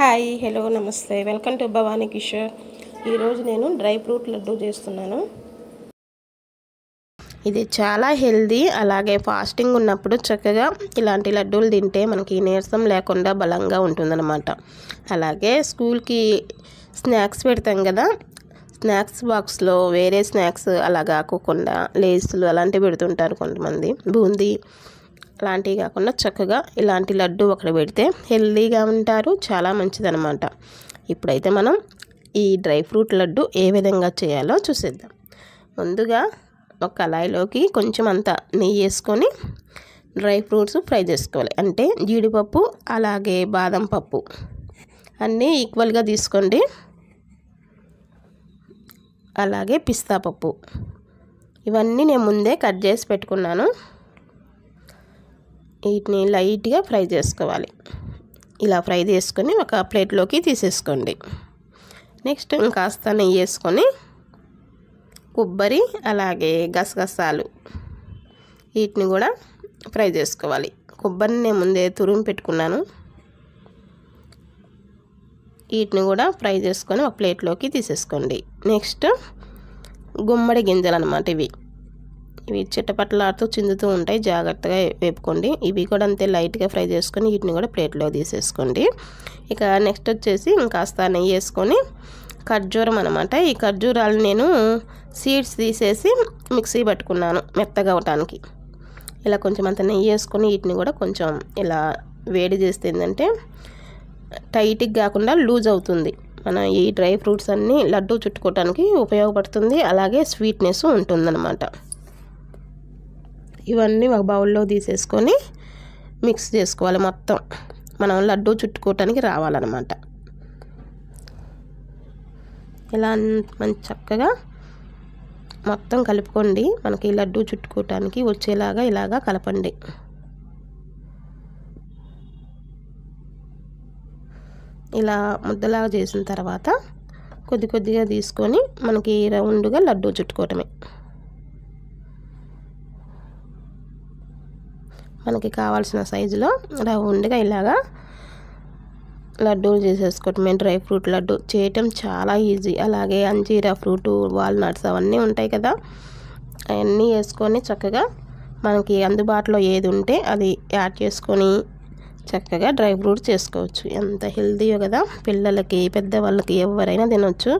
Hi hello నమస్తే welcome to Bhavani Kishore. ఈరోజు నేను డ్రై ఫ్రూట్ లడ్డు చేస్తున్నాను. ఇది చాలా హెల్దీ, అలాగే ఫాస్టింగ్ ఉన్నప్పుడు చక్కగా ఇలాంటి లడ్డూలు తింటే మనకి నీరసం లేకుండా బలంగా ఉంటుందన్నమాట. అలాగే స్కూల్కి స్నాక్స్ పెడతాం కదా, స్నాక్స్ బాక్స్లో వేరే స్నాక్స్ అలా కాకుండా లేసులు అలాంటివి పెడుతుంటారు కొంతమంది, బూందీ అలాంటివి కాకుండా చక్కగా ఇలాంటి లడ్డు ఒకటి పెడితే హెల్దీగా ఉంటారు, చాలా మంచిదన్నమాట. ఇప్పుడైతే మనం ఈ డ్రై ఫ్రూట్ లడ్డు ఏ విధంగా చేయాలో చూసేద్దాం. ముందుగా ఒక కళాయిలోకి కొంచెం అంతా నెయ్యి వేసుకొని డ్రై ఫ్రూట్స్ ఫ్రై చేసుకోవాలి. అంటే జీడిపప్పు అలాగే బాదం పప్పు అన్నీ ఈక్వల్గా తీసుకోండి. అలాగే పిస్తా పప్పు ఇవన్నీ నేను ముందే కట్ చేసి పెట్టుకున్నాను. వీటిని లైట్గా ఫ్రై చేసుకోవాలి. ఇలా ఫ్రై చేసుకొని ఒక ప్లేట్లోకి తీసేసుకోండి. నెక్స్ట్ ఇంకాస్త నెయ్యి వేసుకొని కొబ్బరి అలాగే గసగసాలు వీటిని కూడా ఫ్రై చేసుకోవాలి. కొబ్బరిని నేను ముందే తురుము పెట్టుకున్నాను. వీటిని కూడా ఫ్రై చేసుకొని ఒక ప్లేట్లోకి తీసేసుకోండి. నెక్స్ట్ గుమ్మడి గింజలు అన్నమాట. ఇవి చిట్టపట్టలాడుతూ చిందుతూ ఉంటాయి, జాగ్రత్తగా వేపుకోండి. ఇవి కూడా అంతే లైట్గా ఫ్రై చేసుకొని వీటిని కూడా ప్లేట్లో తీసేసుకోండి. ఇక నెక్స్ట్ వచ్చేసి ఇంకాస్త నెయ్యి వేసుకొని ఖర్జూరం అనమాట. ఈ ఖర్జూరాలు నేను సీడ్స్ తీసేసి మిక్సీ పట్టుకున్నాను మెత్తగా అవటానికి. ఇలా కొంచెం అంత నెయ్యి వేసుకొని వీటిని కూడా కొంచెం ఇలా వేడి చేస్తే ఏంటంటే టైట్గా కాకుండా లూజ్ అవుతుంది. మన ఈ డ్రై ఫ్రూట్స్ అన్నీ లడ్డు చుట్టుకోవటానికి ఉపయోగపడుతుంది, అలాగే స్వీట్నెస్ ఉంటుందన్నమాట. ఇవన్నీ ఒక బౌల్లో తీసేసుకొని మిక్స్ చేసుకోవాలి. మొత్తం మనం లడ్డు చుట్టుకోవటానికి రావాలన్నమాట. ఇలా మంచి చక్కగా మొత్తం కలుపుకోండి. మనకి లడ్డు చుట్టుకోవటానికి వచ్చేలాగా ఇలాగా కలపండి. ఇలా ముద్దలాగా చేసిన తర్వాత కొద్ది కొద్దిగా తీసుకొని మనకి రౌండ్గా లడ్డు చుట్టుకోవటమే. మనకి కావాల్సిన సైజులో రౌండ్గా ఇలాగా లడ్డూలు చేసేసుకోవటమే. డ్రై ఫ్రూట్ లడ్డు చేయటం చాలా ఈజీ. అలాగే అంజీరా ఫ్రూటు, వాల్నట్స్ అవన్నీ ఉంటాయి కదా, అవన్నీ వేసుకొని చక్కగా మనకి అందుబాటులో ఏది ఉంటే అది యాడ్ చేసుకొని చక్కగా డ్రై ఫ్రూట్స్ చేసుకోవచ్చు. ఎంత హెల్తీయో కదా, పిల్లలకి పెద్దవాళ్ళకి ఎవరైనా తినొచ్చు.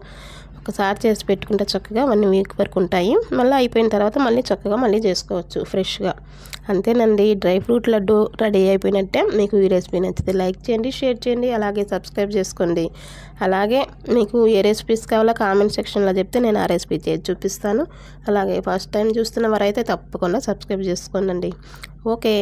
ఒకసారి చేసి పెట్టుకుంటే చక్కగా 1 వీక్ వరకు ఉంటాయి. మళ్ళీ అయిపోయిన తర్వాత మళ్ళీ చక్కగా మళ్ళీ చేసుకోవచ్చు ఫ్రెష్గా. అంతేనండి, డ్రై ఫ్రూట్ లడ్డు రెడీ అయిపోయినట్టే. మీకు ఈ రెసిపీ నచ్చితే లైక్ చేయండి, షేర్ చేయండి, అలాగే సబ్స్క్రైబ్ చేసుకోండి. అలాగే మీకు ఏ రెసిపీస్ కావాలో కామెంట్ సెక్షన్లో చెప్తే నేను ఆ రెసిపీ చేసి చూపిస్తాను. అలాగే ఫస్ట్ టైం చూస్తున్న వారైతే తప్పకుండా సబ్స్క్రైబ్ చేసుకోండి. ఓకే.